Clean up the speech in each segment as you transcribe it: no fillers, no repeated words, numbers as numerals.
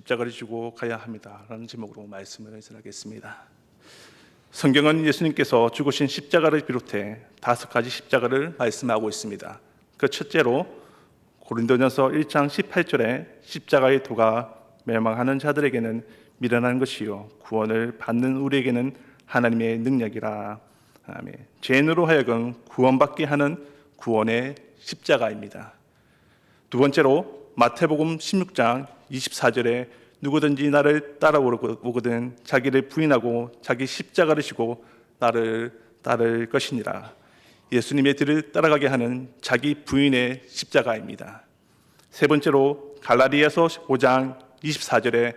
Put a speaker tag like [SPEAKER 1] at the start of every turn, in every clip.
[SPEAKER 1] 십자가를 지고 가야 합니다 라는 제목으로 말씀을 전하겠습니다. 성경은 예수님께서 죽으신 십자가를 비롯해 5가지 십자가를 말씀하고 있습니다. 그 첫째로 고린도전서 1장 18절에 십자가의 도가 멸망하는 자들에게는 미련한 것이요 구원을 받는 우리에게는 하나님의 능력이라. 아멘. 죄인으로 하여금 구원받게 하는 구원의 십자가입니다. 두 번째로 마태복음 16장 24절에 누구든지 나를 따라오거든 자기를 부인하고 자기 십자가를 지고 나를 따를 것이니라. 예수님의 뒤를 따라가게 하는 자기 부인의 십자가입니다. 세 번째로 갈라디아서 5장 24절에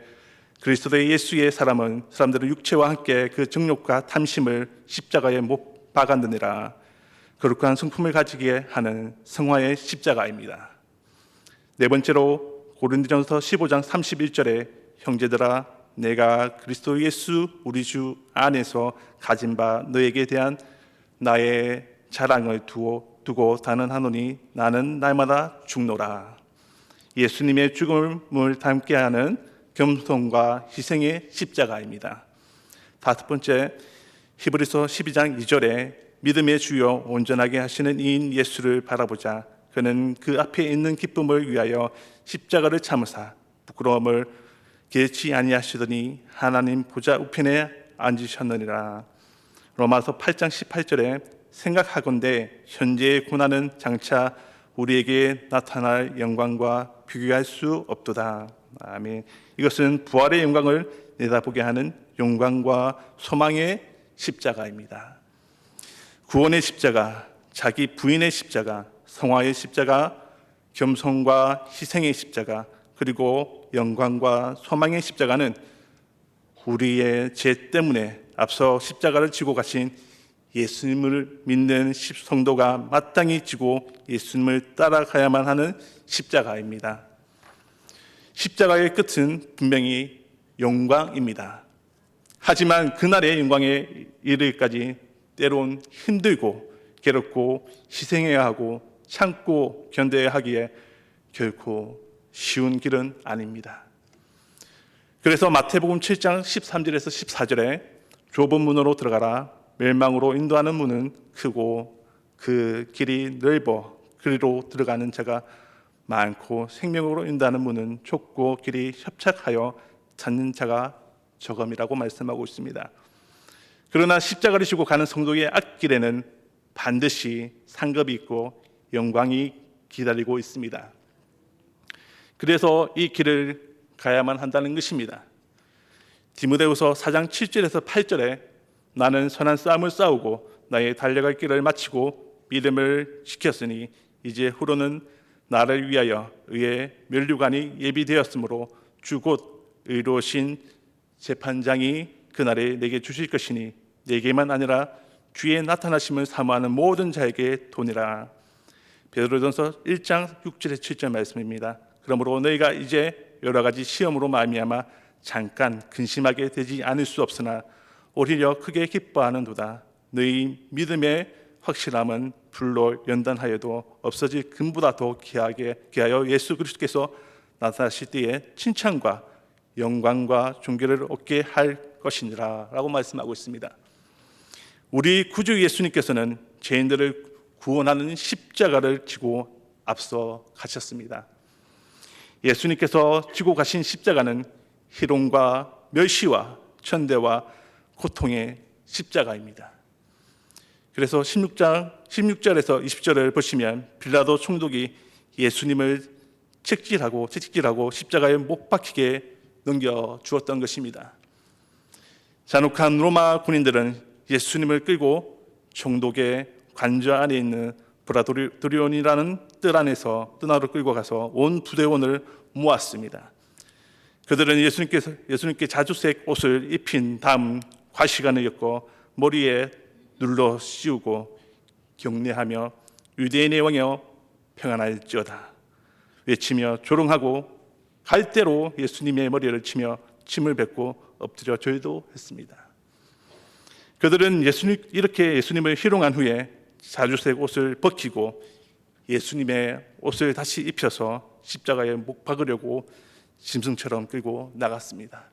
[SPEAKER 1] 그리스도의 예수의 사람들은 육체와 함께 그 정욕과 탐심을 십자가에 못 박았느니라. 거룩한 성품을 가지게 하는 성화의 십자가입니다. 네 번째로 고린도전서 15장 31절에 형제들아 내가 그리스도 예수 우리 주 안에서 가진 바 너에게 대한 나의 자랑을 두고 단언하노니 나는 날마다 죽노라. 예수님의 죽음을 닮게 하는 겸손과 희생의 십자가입니다. 다섯 번째, 히브리서 12장 2절에 믿음의 주요 온전하게 하시는 이인 예수를 바라보자. 그는 그 앞에 있는 기쁨을 위하여 십자가를 참으사 부끄러움을 개치 아니하시더니 하나님 보좌 우편에 앉으셨느니라. 로마서 8장 18절에 생각하건대 현재의 고난은 장차 우리에게 나타날 영광과 비교할 수 없도다. 아멘. 이것은 부활의 영광을 내다보게 하는 영광과 소망의 십자가입니다. 구원의 십자가, 자기 부인의 십자가, 성화의 십자가, 겸손과 희생의 십자가, 그리고 영광과 소망의 십자가는 우리의 죄 때문에 앞서 십자가를 지고 가신 예수님을 믿는 성도가 마땅히 지고 예수님을 따라가야만 하는 십자가입니다. 십자가의 끝은 분명히 영광입니다. 하지만 그날의 영광에 이르기까지 때론 힘들고 괴롭고 희생해야 하고 참고 견뎌야 하기에 결코 쉬운 길은 아닙니다. 그래서 마태복음 7장 13절에서 14절에 좁은 문으로 들어가라. 멸망으로 인도하는 문은 크고 그 길이 넓어 그리로 들어가는 자가 많고 생명으로 인도하는 문은 좁고 길이 협착하여 찾는 자가 적음이라고 말씀하고 있습니다. 그러나 십자가를 지고 가는 성도의 앞길에는 반드시 상급이 있고 영광이 기다리고 있습니다. 그래서 이 길을 가야만 한다는 것입니다. 디모데후서 4장 7절에서 8절에 나는 선한 싸움을 싸우고 나의 달려갈 길을 마치고 믿음을 지켰으니 이제 후로는 나를 위하여 의의 면류관이 예비되었으므로 주 곧 의로우신 재판장이 그날에 내게 주실 것이니 내게만 아니라 주의 나타나심을 사모하는 모든 자에게 도니라. 베드로전서 1장 6절에 7절 말씀입니다. 그러므로 너희가 이제 여러 가지 시험으로 말미암아 잠깐 근심하게 되지 않을 수 없으나 오히려 크게 기뻐하는도다. 너희 믿음의 확실함은 불로 연단하여도 없어질 금보다 더 귀하여 예수 그리스도께서 나타나실 때에 칭찬과 영광과 존귀를 얻게 할 것이니라 라고 말씀하고 있습니다. 우리 구주 예수님께서는 죄인들을 구원하는 십자가를 지고 앞서 가셨습니다. 예수님께서 지고 가신 십자가는 희롱과 멸시와 천대와 고통의 십자가입니다. 그래서 16절에서 20절을 보시면 빌라도 총독이 예수님을 채찍질하고 십자가에 못 박히게 넘겨주었던 것입니다. 잔혹한 로마 군인들은 예수님을 끌고 총독의 관저 안에 있는 브라도리온이라는 뜰 안에서 뜰 끌고 가서 온 부대원을 모았습니다. 그들은 예수님께 자주색 옷을 입힌 다음 과시관을 엮고 머리에 눌러 씌우고 경례하며 유대인의 왕이여 평안할지어다 외치며 조롱하고 갈대로 예수님의 머리를 치며 침을 뱉고 엎드려 절도 했습니다. 그들은 이렇게 예수님을 희롱한 후에 자주색 옷을 벗기고 예수님의 옷을 다시 입혀서 십자가에 못 박으려고 짐승처럼 끌고 나갔습니다.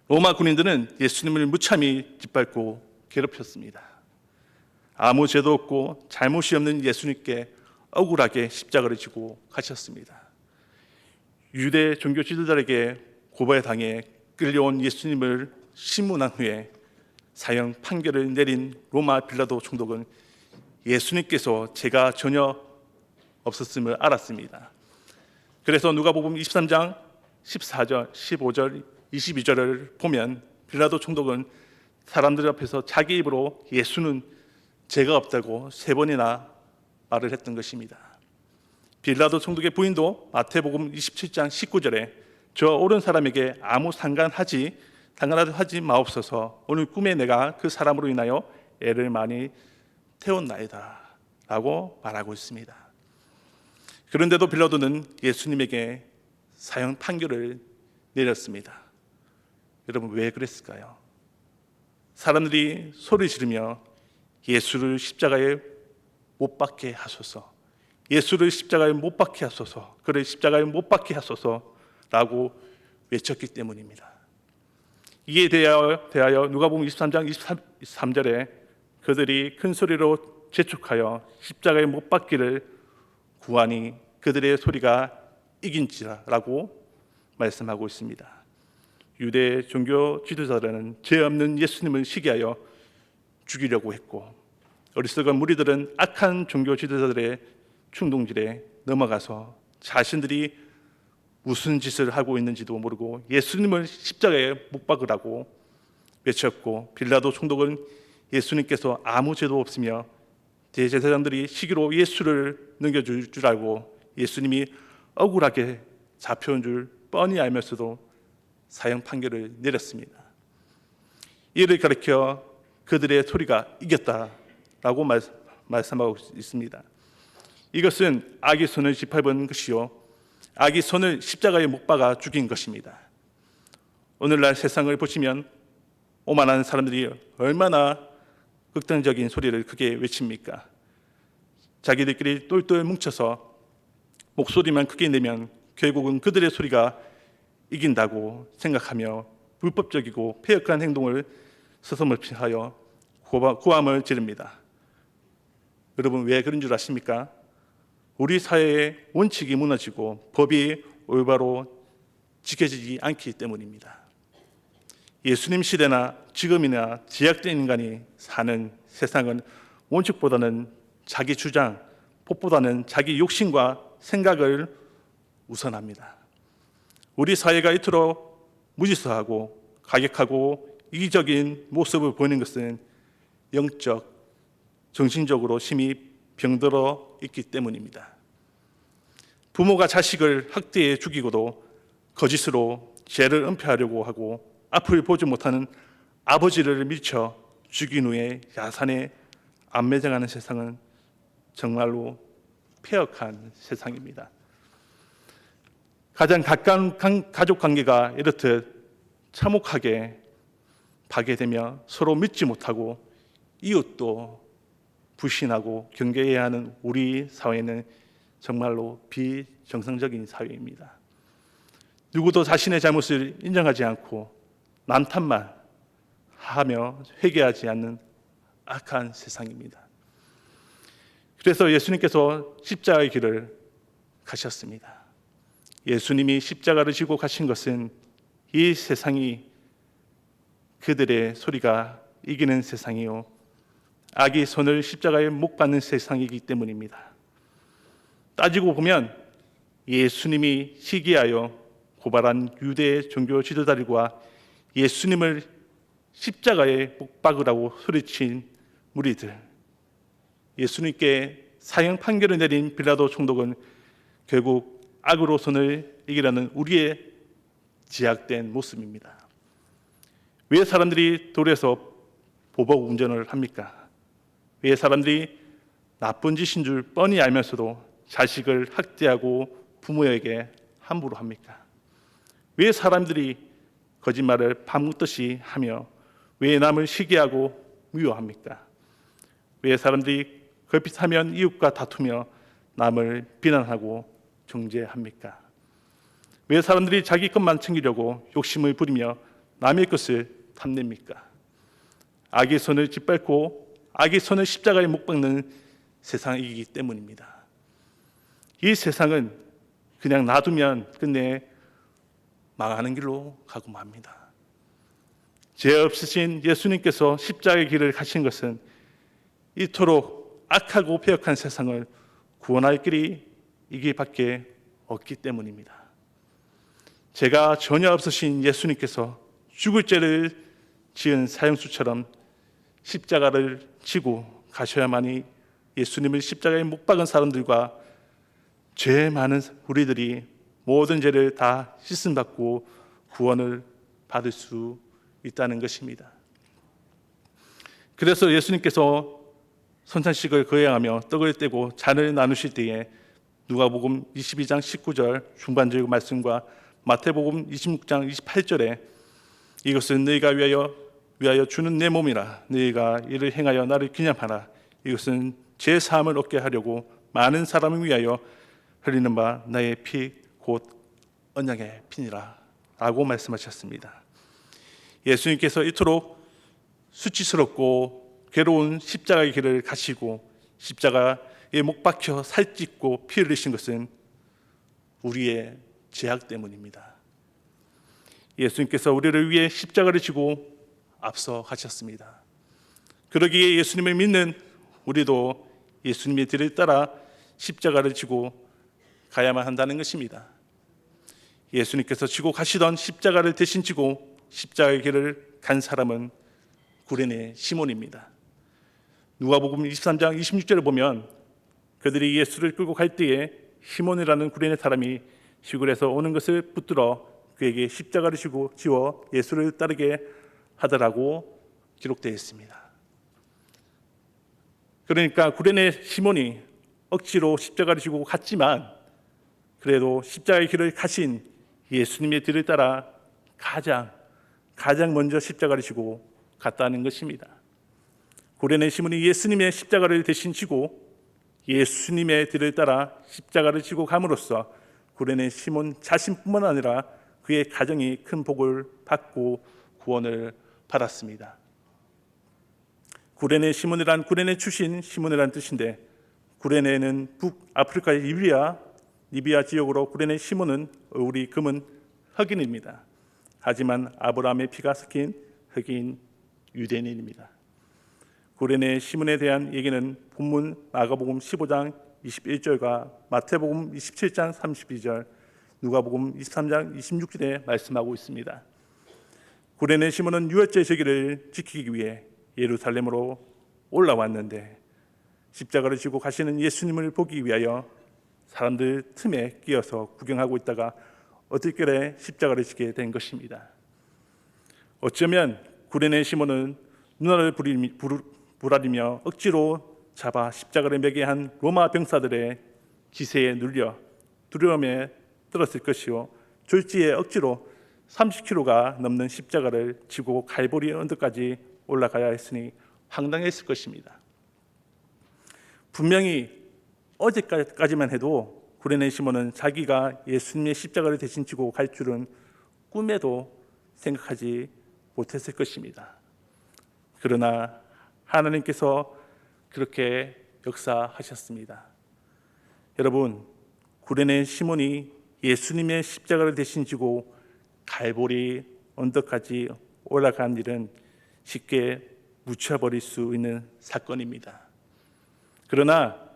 [SPEAKER 1] 로마 군인들은 예수님을 무참히 짓밟고 괴롭혔습니다. 아무 죄도 없고 잘못이 없는 예수님께 억울하게 십자가를 지고 가셨습니다. 유대 종교 지도자에게 고발당해 끌려온 예수님을 심문한 후에 사형 판결을 내린 로마 빌라도 총독은 예수님께서 죄가 전혀 없었음을 알았습니다. 그래서 누가복음 23장 14절, 15절, 22절을 보면 빌라도 총독은 사람들 앞에서 자기 입으로 예수는 죄가 없다고 3번이나 말을 했던 것입니다. 빌라도 총독의 부인도 마태복음 27장 19절에 저 옳은 사람에게 아무 상관하지 마옵소서. 오늘 꿈에 내가 그 사람으로 인하여 애를 많이 태웠나이다 라고 말하고 있습니다. 그런데도 빌라도는 예수님에게 사형 판결을 내렸습니다. 여러분, 왜 그랬을까요? 사람들이 소리 지르며 예수를 십자가에 못 박게 하소서, 예수를 십자가에 못 박게 하소서, 그를 십자가에 못 박게 하소서라고 외쳤기 때문입니다. 이에 대하여 누가복음 23장 23절에 그들이 큰 소리로 재촉하여 십자가에 못 박기를 구하니 그들의 소리가 이긴지라라고 말씀하고 있습니다. 유대 종교 지도자들은 죄 없는 예수님을 시기하여 죽이려고 했고, 어리석은 무리들은 악한 종교 지도자들의 충동질에 넘어가서 자신들이 무슨 짓을 하고 있는지도 모르고 예수님을 십자가에 못 박으라고 외쳤고, 빌라도 총독은 예수님께서 아무 죄도 없으며 대제사장들이 시기로 예수를 넘겨줄 줄 알고 예수님이 억울하게 잡혀온 줄 뻔히 알면서도 사형 판결을 내렸습니다. 이를 가리켜 그들의 소리가 이겼다라고 말씀하고 있습니다. 이것은 악의 손을 짓밟은 것이요, 악의 손을 십자가에 못 박아 죽인 것입니다. 오늘날 세상을 보시면 오만한 사람들이 얼마나 극단적인 소리를 크게 외칩니까? 자기들끼리 똘똘 뭉쳐서 목소리만 크게 내면 결국은 그들의 소리가 이긴다고 생각하며 불법적이고 폐역한 행동을 서슴없이 하여 고함을 지릅니다. 여러분, 왜 그런 줄 아십니까? 우리 사회의 원칙이 무너지고 법이 올바로 지켜지지 않기 때문입니다. 예수님 시대나 지금이나 제약된 인간이 사는 세상은 원칙보다는 자기 주장, 법보다는 자기 욕심과 생각을 우선합니다. 우리 사회가 이토록 무질서하고 가격하고 이기적인 모습을 보이는 것은 영적, 정신적으로 심히 병들어 있기 때문입니다. 부모가 자식을 학대해 죽이고도 거짓으로 죄를 은폐하려고 하고 앞을 보지 못하는 아버지를 밀쳐 죽인 후에 야산에 안매장하는 세상은 정말로 폐역한 세상입니다. 가장 가까운 가족 관계가 이렇듯 참혹하게 파괴되며 서로 믿지 못하고 이웃도 불신하고 경계해야 하는 우리 사회는 정말로 비정상적인 사회입니다. 누구도 자신의 잘못을 인정하지 않고 남탓만 하며 회개하지 않는 악한 세상입니다. 그래서 예수님께서 십자가의 길을 가셨습니다. 예수님이 십자가를 지고 가신 것은 이 세상이 그들의 소리가 이기는 세상이요, 악의 손을 십자가에 못 박는 세상이기 때문입니다. 따지고 보면 예수님이 시기하여 고발한 유대 종교 지도자들과 예수님을 십자가에 못 박으라고 소리친 무리들, 예수님께 사형 판결을 내린 빌라도 총독은 결국 악으로 손을 이기라는 우리의 제약된 모습입니다. 왜 사람들이 도로에서 보복 운전을 합니까? 왜 사람들이 나쁜 짓인 줄 뻔히 알면서도 자식을 학대하고 부모에게 함부로 합니까? 왜 사람들이 거짓말을 밤묻듯이 하며 왜 남을 시기하고 미워합니까? 왜 사람들이 걸핏하면 이웃과 다투며 남을 비난하고 정죄합니까? 왜 사람들이 자기 것만 챙기려고 욕심을 부리며 남의 것을 탐냅니까? 악의 손을 짓밟고 악의 손을 십자가에 못 박는 세상이기 때문입니다. 이 세상은 그냥 놔두면 끝내 망하는 길로 가고 맙니다. 죄 없으신 예수님께서 십자가의 길을 가신 것은 이토록 악하고 배역한 세상을 구원할 길이 이게밖에 없기 때문입니다. 죄가 전혀 없으신 예수님께서 죽을 죄를 지은 사형수처럼 십자가를 지고 가셔야만이 예수님을 십자가에 못 박은 사람들과 죄 많은 우리들이 모든 죄를 다 씻음받고 구원을 받을 수 있다는 것입니다. 그래서 예수님께서 선찬식을 거행하며 떡을 떼고 잔을 나누실 때에 누가복음 22장 19절 중반절 말씀과 마태복음 26장 28절에 이것은 너희가 위하여 주는 내 몸이라 너희가 이를 행하여 나를 기념하라. 이것은 제 사함을 얻게 하려고 많은 사람을 위하여 흘리는 바 나의 피 곧 언약의 피니라 라고 말씀하셨습니다. 예수님께서 이토록 수치스럽고 괴로운 십자가의 길을 가시고 십자가에 못 박혀 살찢고 피 흘리신 것은 우리의 죄악 때문입니다. 예수님께서 우리를 위해 십자가를 지고 앞서 가셨습니다. 그러기에 예수님을 믿는 우리도 예수님의 뒤를 따라 십자가를 지고 가야만 한다는 것입니다. 예수님께서 지고 가시던 십자가를 대신 지고 십자가의 길을 간 사람은 구레네 시몬입니다. 누가복음 23장 26절을 보면 그들이 예수를 끌고 갈 때에 시몬이라는 구레네 사람이 시골에서 오는 것을 붙들어 그에게 십자가를 지워 예수를 따르게 하더라고 기록되어 있습니다. 그러니까 구레네 시몬이 억지로 십자가를 지고 갔지만 그래도 십자가의 길을 가신 예수님의 뒤를 따라 가장 먼저 십자가를 지고 갔다는 것입니다. 구레네 시몬이 예수님의 십자가를 대신 지고 예수님의 뒤를 따라 십자가를 지고 감으로써 구레네 시몬 자신뿐만 아니라 그의 가정이 큰 복을 받고 구원을 받았습니다. 구레네 시몬이란 구레네 출신 시몬이란 뜻인데 구레네는 북아프리카의 리비아 지역으로 구레네 시몬은 우리 금은 흑인입니다. 하지만 아브라함의 피가 섞인 흑인 유대인입니다. 구레네 시몬에 대한 얘기는 본문 마가복음 15장 21절과 마태복음 27장 32절, 누가복음 23장 26절에 말씀하고 있습니다. 구레네 시몬은 유월절 절기를 지키기 위해 예루살렘으로 올라왔는데 십자가를 지고 가시는 예수님을 보기 위하여 사람들 틈에 끼어서 구경하고 있다가 어떻게 십자가를 지게 된 것입니다. 어쩌면 구레네 시몬은 누나를 부라리며 억지로 잡아 십자가를 매게 한 로마 병사들의 기세에 눌려 두려움에 떨었을 것이요 졸지에 억지로 30kg가 넘는 십자가를 지고 갈보리 언덕까지 올라가야 했으니 황당했을 것입니다. 분명히 어제까지만 해도 구레네 시몬은 자기가 예수님의 십자가를 대신 지고 갈 줄은 꿈에도 생각하지 못했을 것입니다. 그러나 하나님께서 그렇게 역사하셨습니다. 여러분, 구레네 시몬이 예수님의 십자가를 대신 지고 갈보리 언덕까지 올라간 일은 쉽게 묻혀버릴 수 있는 사건입니다. 그러나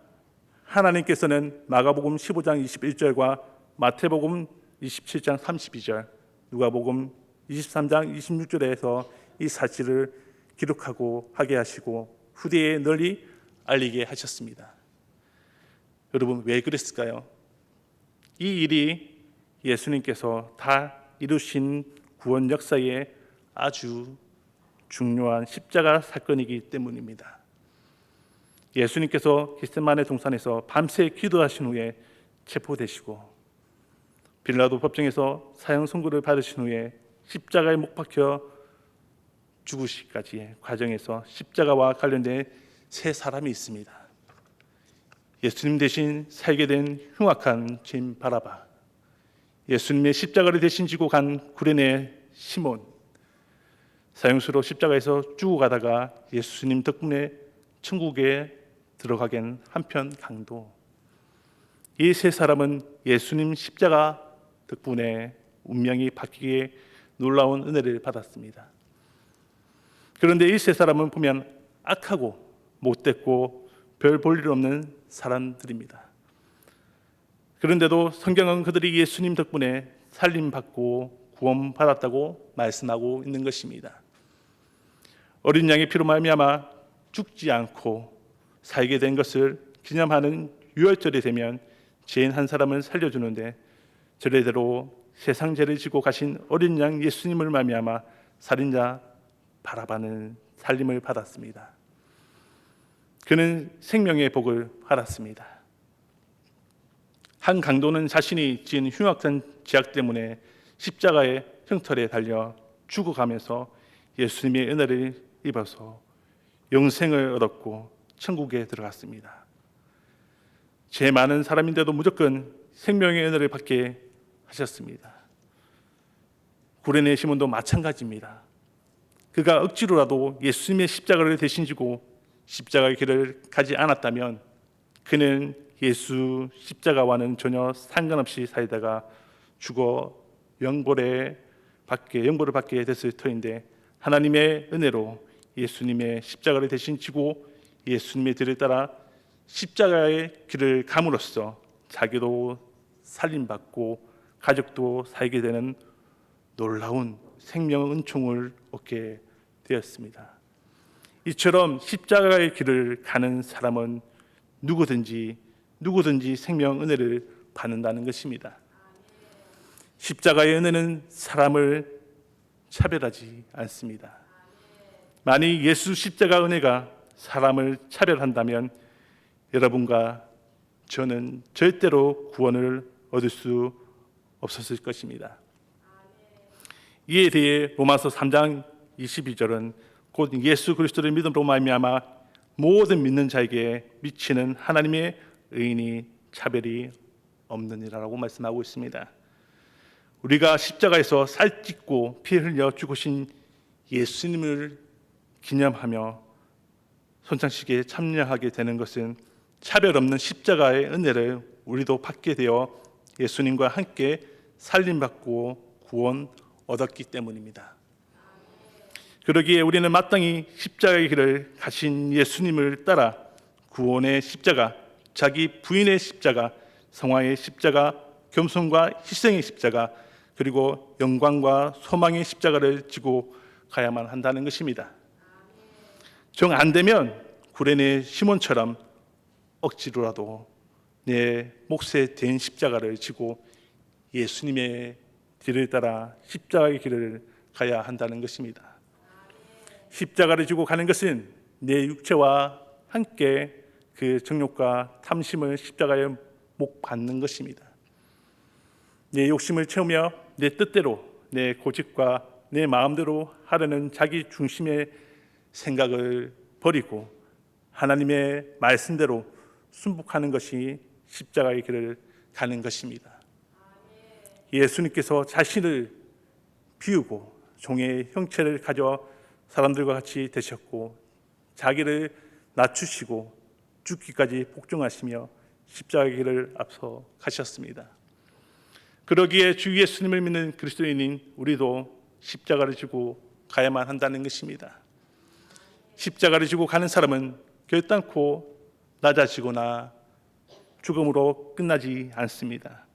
[SPEAKER 1] 하나님께서는 마가복음 15장 21절과 마태복음 27장 32절, 누가복음 23장 26절에서 이 사실을 기록하고 하게 하시고 후대에 널리 알리게 하셨습니다. 여러분, 왜 그랬을까요? 이 일이 예수님께서 다 이루신 구원 역사에 아주 중요한 십자가 사건이기 때문입니다. 예수님께서 겟세마네 동산에서 밤새 기도하신 후에 체포되시고 빌라도 법정에서 사형 선고를 받으신 후에 십자가에 못 박혀 죽으시기까지의 과정에서 십자가와 관련된 세 사람이 있습니다. 예수님 대신 살게 된 흉악한 죄인 바라바, 예수님의 십자가를 대신 지고 간 구레네 시몬, 사형수로 십자가에서 죽어가다가 예수님 덕분에 천국에 들어가게 한편 강도, 이 세 사람은 예수님 십자가 덕분에 운명이 바뀌게 놀라운 은혜를 받았습니다. 그런데 이 세 사람은 보면 악하고 못됐고 별 볼 일 없는 사람들입니다. 그런데도 성경은 그들이 예수님 덕분에 살림받고 구원받았다고 말씀하고 있는 것입니다. 어린 양의 피로 말미암아 죽지 않고 살게 된 것을 기념하는 유월절이 되면 죄인 한 사람을 살려주는데, 절례대로 세상 죄를 지고 가신 어린 양 예수님을 말미암아 살인자 바라바는 살림을 받았습니다. 그는 생명의 복을 받았습니다. 한 강도는 자신이 지은 흉악한 죄악 때문에 십자가의 형털에 달려 죽어가면서 예수님의 은혜를 입어서 영생을 얻었고 천국에 들어갔습니다. 죄 많은 사람인데도 무조건 생명의 은혜를 받게 하셨습니다. 구레네 시몬도 마찬가지입니다. 그가 억지로라도 예수님의 십자가를 대신 지고 십자가의 길을 가지 않았다면 그는 예수 십자가와는 전혀 상관없이 살다가 죽어 영벌을 받게 됐을 터인데, 하나님의 은혜로 예수님의 십자가를 대신 지고 예수님의 뒤를 따라 십자가의 길을 감으로써 자기도 살림받고 가족도 살게 되는 놀라운 생명 은총을 얻게 되었습니다. 이처럼 십자가의 길을 가는 사람은 누구든지 생명 은혜를 받는다는 것입니다. 십자가의 은혜는 사람을 차별하지 않습니다. 만약 예수 십자가 은혜가 사람을 차별한다면 여러분과 저는 절대로 구원을 얻을 수 없었을 것입니다. 이에 대해 로마서 3장 22절은 곧 예수 그리스도를 믿음으로 말미암아 모든 믿는 자에게 미치는 하나님의 의인이 차별이 없느니라라고 말씀하고 있습니다. 우리가 십자가에서 살 찢고 피 흘려 죽으신 예수님을 기념하며 손장식에 참여하게 되는 것은 차별 없는 십자가의 은혜를 우리도 받게 되어 예수님과 함께 살림받고 구원 얻었기 때문입니다. 그러기에 우리는 마땅히 십자가의 길을 가신 예수님을 따라 구원의 십자가, 자기 부인의 십자가, 성화의 십자가, 겸손과 희생의 십자가, 그리고 영광과 소망의 십자가를 지고 가야만 한다는 것입니다. 정 안 되면 구레네 시몬처럼 억지로라도 내 몫에 댄 십자가를 지고 예수님의 길을 따라 십자가의 길을 가야 한다는 것입니다. 십자가를 지고 가는 것은 내 육체와 함께 그 정욕과 탐심을 십자가에 못 받는 것입니다. 내 욕심을 채우며 내 뜻대로, 내 고집과 내 마음대로 하려는 자기 중심의 생각을 버리고 하나님의 말씀대로 순복하는 것이 십자가의 길을 가는 것입니다. 예수님께서 자신을 비우고 종의 형체를 가져 사람들과 같이 되셨고 자기를 낮추시고 죽기까지 복종하시며 십자가의 길을 앞서 가셨습니다. 그러기에 주 예수님을 믿는 그리스도인인 우리도 십자가를 지고 가야만 한다는 것입니다. 십자가를 지고 가는 사람은 결단코 낮아지거나 죽음으로 끝나지 않습니다.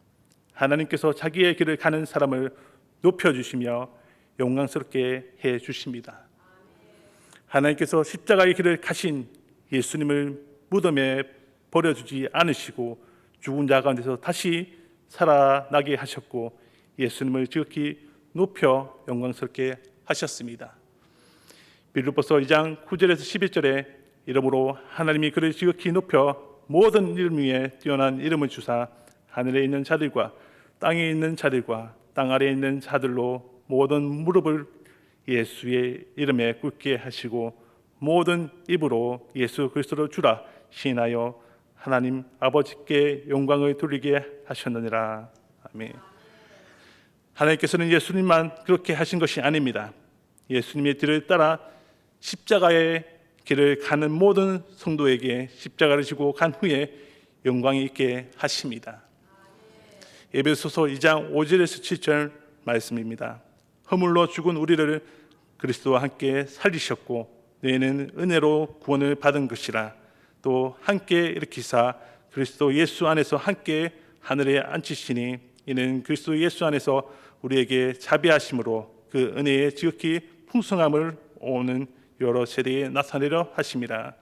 [SPEAKER 1] 하나님께서 자기의 길을 가는 사람을 높여주시며 영광스럽게 해주십니다. 하나님께서 십자가의 길을 가신 예수님을 무덤에 버려두지 않으시고 죽은 자 가운데서 다시 살아나게 하셨고 예수님을 지극히 높여 영광스럽게 하셨습니다. 빌립보서 2장 9절에서 11절에 이러므로 하나님이 그를 지극히 높여 모든 이름 위에 뛰어난 이름을 주사 하늘에 있는 자들과 땅에 있는 자들과 땅 아래에 있는 자들로 모든 무릎을 예수의 이름에 꿇게 하시고 모든 입으로 예수 그리스도를 주라 시인하여 하나님 아버지께 영광을 돌리게 하셨느니라. 아멘. 하나님께서는 예수님만 그렇게 하신 것이 아닙니다. 예수님의 뒤를 따라 십자가의 길을 가는 모든 성도에게 십자가를 지고 간 후에 영광이 있게 하십니다. 에베소서 2장 5절에서 7절 말씀입니다. 허물로 죽은 우리를 그리스도와 함께 살리셨고 너희는 은혜로 구원을 받은 것이라. 또 함께 일으키사 그리스도 예수 안에서 함께 하늘에 앉히시니 이는 그리스도 예수 안에서 우리에게 자비하심으로 그 은혜의 지극히 풍성함을 오는 여러 세대에 나타내려 하심이라.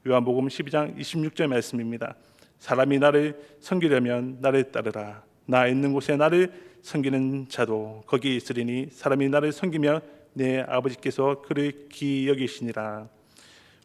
[SPEAKER 1] 요한복음 12장 26절 말씀입니다. 사람이 나를 섬기려면 나를 따르라. 나 있는 곳에 나를 섬기는 자도 거기 있으리니 사람이 나를 섬기면 내 아버지께서 그를 귀히 여기시니라.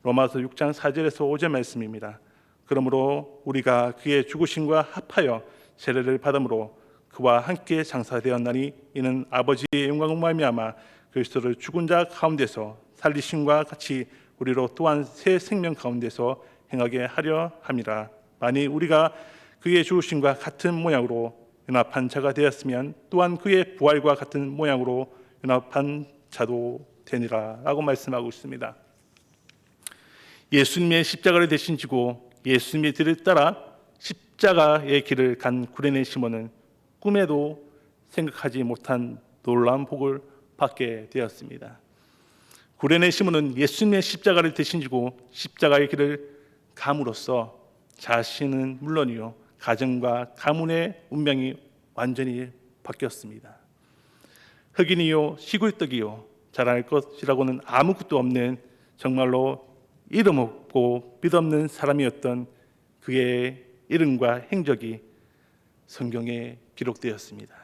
[SPEAKER 1] 로마서 6장 4절에서 5절 말씀입니다. 그러므로 우리가 그의 죽으심과 합하여 세례를 받음으로 그와 함께 장사되었나니 이는 아버지의 영광을 말미암아 그리스도를 죽은 자 가운데서 살리심과 같이 우리로 또한 새 생명 가운데서 행하게 하려 함이라. 만일 우리가 그의 죽으심과 같은 모양으로 연합한 자가 되었으면 또한 그의 부활과 같은 모양으로 연합한 자도 되니라 라고 말씀하고 있습니다. 예수님의 십자가를 대신 지고 예수님의 뒤를 따라 십자가의 길을 간 구레네 시몬은 꿈에도 생각하지 못한 놀라운 복을 받게 되었습니다. 구레네 시몬은 예수님의 십자가를 대신 지고 십자가의 길을 감으로써 자신은 물론이요 가정과 가문의 운명이 완전히 바뀌었습니다. 흑인이요 시골떡이요 자랄 것이라고는 아무것도 없는 정말로 이름 없고 빛 없는 사람이었던 그의 이름과 행적이 성경에 기록되었습니다.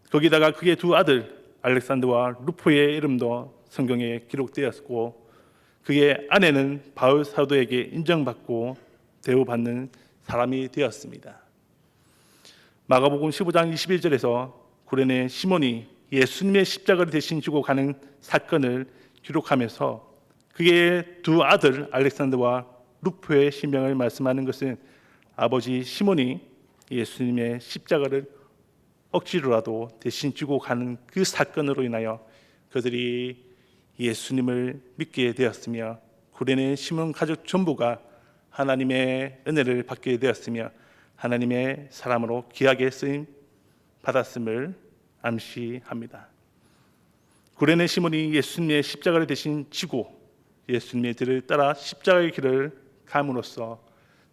[SPEAKER 1] 거기다가 그의 두 아들 알렉산더와 루포의 이름도 성경에 기록되었고 그의 아내는 바울 사도에게 인정받고 대우받는 사람이 되었습니다. 마가복음 15장 21절에서 구레네 시몬이 예수님의 십자가를 대신 지고 가는 사건을 기록하면서 그의 두 아들 알렉산더와 루포의 신명을 말씀하는 것은 아버지 시몬이 예수님의 십자가를 억지로라도 대신 지고 가는 그 사건으로 인하여 그들이 예수님을 믿게 되었으며 구레네 시몬 가족 전부가 하나님의 은혜를 받게 되었으며 하나님의 사람으로 귀하게 쓰임 받았음을 암시합니다. 구레네 시몬이 예수님의 십자가를 대신 지고 예수님의 뒤를 따라 십자가의 길을 감으로써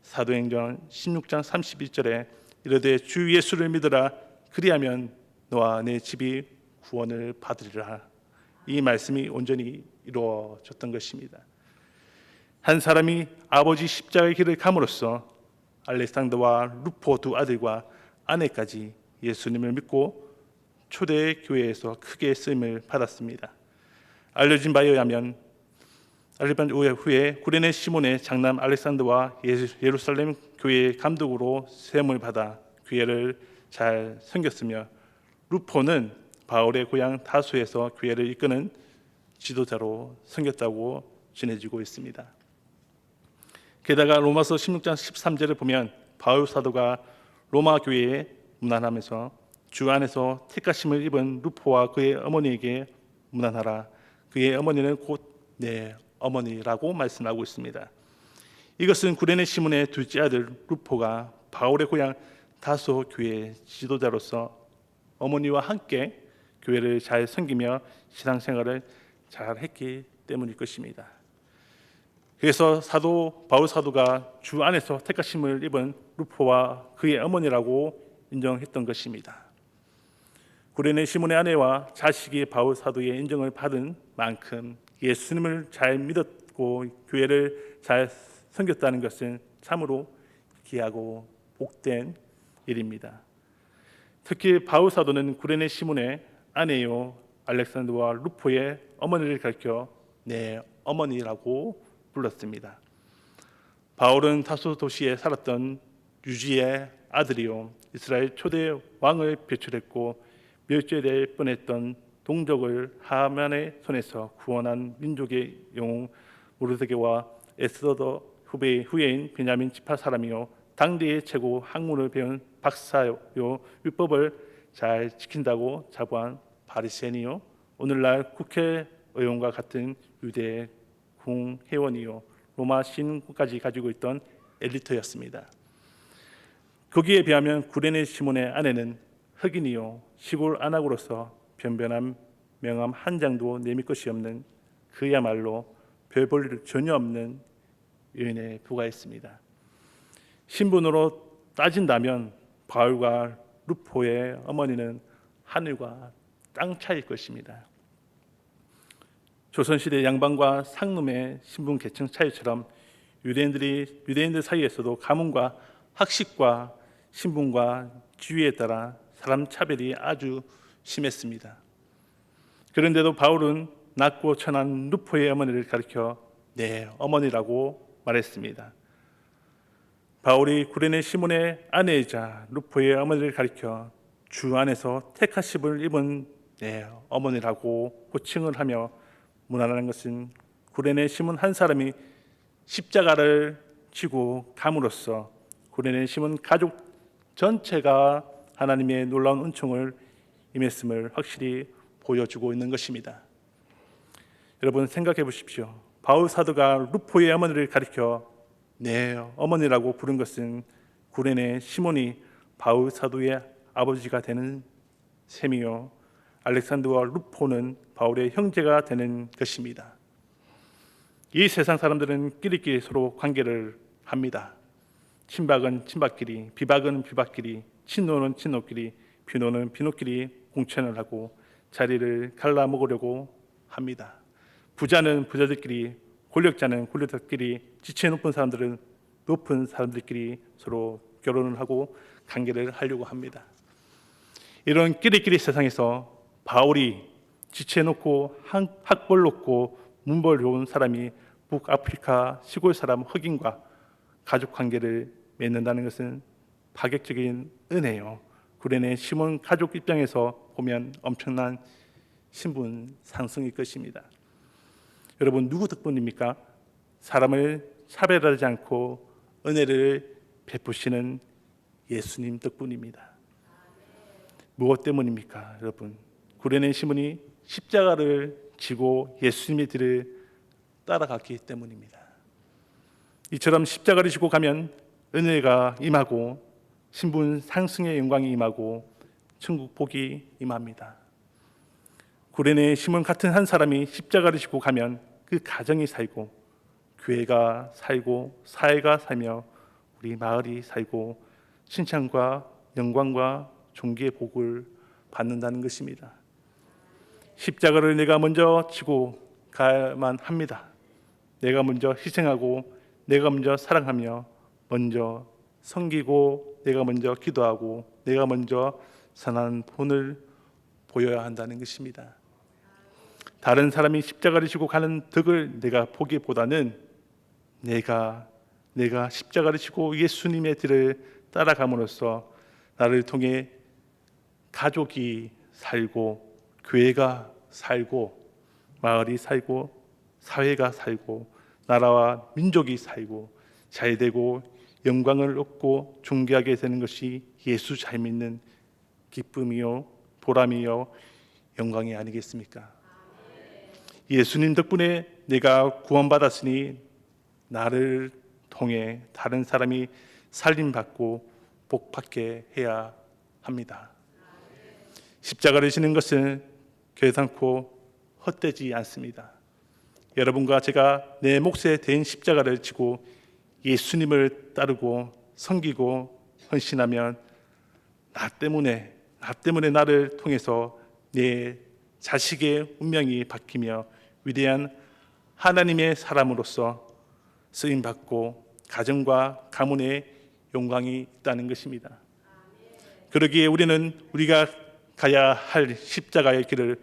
[SPEAKER 1] 사도행전 16장 31절에 이르되 주 예수를 믿으라 그리하면 너와 내 집이 구원을 받으리라. 이 말씀이 온전히 이루어졌던 것입니다. 한 사람이 아버지 십자가의 길을 감으로써 알렉산더와 루포 두 아들과 아내까지 예수님을 믿고 초대 교회에서 크게 쓰임을 받았습니다. 알려진 바에 의하면 후에 구레네 시몬의 장남 알렉산더와 예루살렘 교회의 감독으로 세움을 받아 교회를 잘 섬겼으며 루포는 바울의 고향 다소에서 교회를 이끄는 지도자로 섬겼다고 전해지고 있습니다. 게다가 로마서 16장 13절을 보면 바울 사도가 로마 교회에 문안하면서 주 안에서 택하심을 입은 루포와 그의 어머니에게 문안하라. 그의 어머니는 곧 내 어머니라고 말씀하고 있습니다. 이것은 구레네 시몬의 둘째 아들 루포가 바울의 고향 다소 교회 지도자로서 어머니와 함께 교회를 잘 섬기며 신앙생활을 잘 했기 때문일 것입니다. 그래서 바울 사도가 주 안에서 택하심을 입은 루포와 그의 어머니라고 인정했던 것입니다. 구레네 시몬의 아내와 자식이 바울 사도의 인정을 받은 만큼 예수님을 잘 믿었고 교회를 잘 섬겼다는 것은 참으로 귀하고 복된 일입니다. 특히 바울 사도는 구레네 시몬의 아내요 알렉산더와 루포의 어머니를 가리켜 내 어머니라고 불렀습니다. 바울은 타소 도시에 살았던 유지의 아들이요 이스라엘 초대 왕을 배출했고 멸절될 뻔했던 동족을 하만의 손에서 구원한 민족의 영웅 모르드게와 에스더 후예인 베냐민 지파 사람이요 당대의 최고 학문을 배운 박사요 율법을 잘 지킨다고 자부한 바리새인이요, 오늘날 국회의원과 같은 유대 궁회원이요, 로마 신군까지 가지고 있던 엘리트였습니다. 거기에 비하면 구레네 시몬의 아내는 흑인이요, 시골 안악으로서 변변한 명함 한 장도 내밀 것이 없는, 그야말로 별 볼 일 전혀 없는 여인에 불과했습니다. 신분으로 따진다면 바울과 루포의 어머니는 하늘과 땅 차이일 것입니다. 조선시대 양반과 상놈의 신분 계층 차이처럼 유대인들 사이에서도 가문과 학식과 신분과 지위에 따라 사람 차별이 아주 심했습니다. 그런데도 바울은 낮고 천한 루포의 어머니를 가리켜 내 어머니라고 말했습니다. 바울이 구레네 시몬의 아내이자 루포의 어머니를 가리켜 주 안에서 택하심을 입은 내 어머니라고 호칭을 하며 문안하는 것은 구레네 시몬 한 사람이 십자가를 지고 감으로써 구레네 시몬 가족 전체가 하나님의 놀라운 은총을 임했음을 확실히 보여주고 있는 것입니다. 여러분 생각해 보십시오. 바울 사도가 루포의 어머니를 가리켜 내 어머니라고 부른 것은 구레네 시몬이 바울 사도의 아버지가 되는 셈이요, 알렉산더와 루포는 바울의 형제가 되는 것입니다. 이 세상 사람들은 끼리끼리 서로 관계를 합니다. 친박은 친박끼리, 비박은 비박끼리, 친노는 친노끼리, 비노는 비노끼리 공천을 하고 자리를 갈라먹으려고 합니다. 부자는 부자들끼리, 권력자는 권력자들끼리, 지체 높은 사람들은 높은 사람들끼리 서로 결혼을 하고 관계를 하려고 합니다. 이런 끼리끼리 세상에서 바울이 지체 높고 학벌 높고 문벌 좋은 사람이 북아프리카 시골 사람 흑인과 가족 관계를 맺는다는 것은 파격적인 은혜요, 구레네 시몬 가족 입장에서 보면 엄청난 신분 상승일 것입니다. 여러분 누구 덕분입니까? 사람을 차별하지 않고 은혜를 베푸시는 예수님 덕분입니다. 무엇 때문입니까? 여러분 구레네 시몬이 십자가를 지고 예수님의 뒤를 따라갔기 때문입니다. 이처럼 십자가를 지고 가면 은혜가 임하고 신분 상승의 영광이 임하고 천국 복이 임합니다. 구레네 시몬 같은 한 사람이 십자가를 지고 가면 그 가정이 살고 교회가 살고 사회가 살며 우리 마을이 살고 칭찬과 영광과 존귀의 복을 받는다는 것입니다. 십자가를 내가 먼저 지고 가야만 합니다. 내가 먼저 희생하고 내가 먼저 사랑하며 먼저 섬기고 내가 먼저 기도하고 내가 먼저 선한 본을 보여야 한다는 것입니다. 다른 사람이 십자가를 지고 가는 덕을 내가 보기보다는 내가 십자가를 지고 예수님의 뒤를 따라감으로써 나를 통해 가족이 살고 교회가 살고 마을이 살고 사회가 살고 나라와 민족이 살고 잘되고 영광을 얻고 존귀하게 되는 것이 예수 잘 믿는 기쁨이요 보람이요 영광이 아니겠습니까? 예수님 덕분에 내가 구원받았으니 나를 통해 다른 사람이 살림받고 복받게 해야 합니다. 십자가를 지는 것은 결단코 헛되지 않습니다. 여러분과 제가 내 몫에 대인 십자가를 지고 예수님을 따르고 섬기고 헌신하면 나 때문에 나를 통해서 내 자식의 운명이 바뀌며 위대한 하나님의 사람으로서 쓰임받고 가정과 가문의 영광이 있다는 것입니다. 그러기에 우리는 우리가 가야 할 십자가의 길을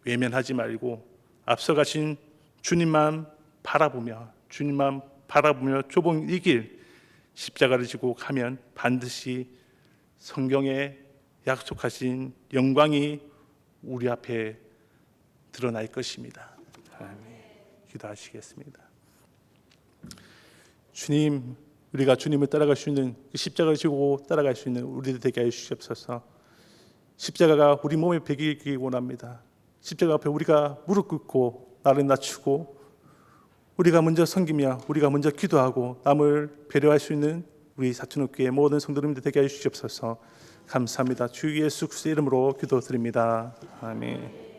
[SPEAKER 1] 외면하지 말고 앞서가신 주님만 바라보며 좁은 이 길 십자가를 지고 가면 반드시 성경에 약속하신 영광이 우리 앞에 드러날 것입니다. 기도하시겠습니다. 주님, 우리가 주님을 따라갈 수 있는 십자가를 지고 따라갈 수 있는 우리들 되게 해 주시옵소서. 십자가가 우리 몸에 배기기 원합니다. 십자가 앞에 우리가 무릎 꿇고 나를 낮추고 우리가 먼저 섬기며 우리가 먼저 기도하고 남을 배려할 수 있는 우리 사천옥교회 모든 성도님들 되게 해주시옵소서. 감사합니다. 주 예수 그리스도의 이름으로 기도드립니다. 아멘.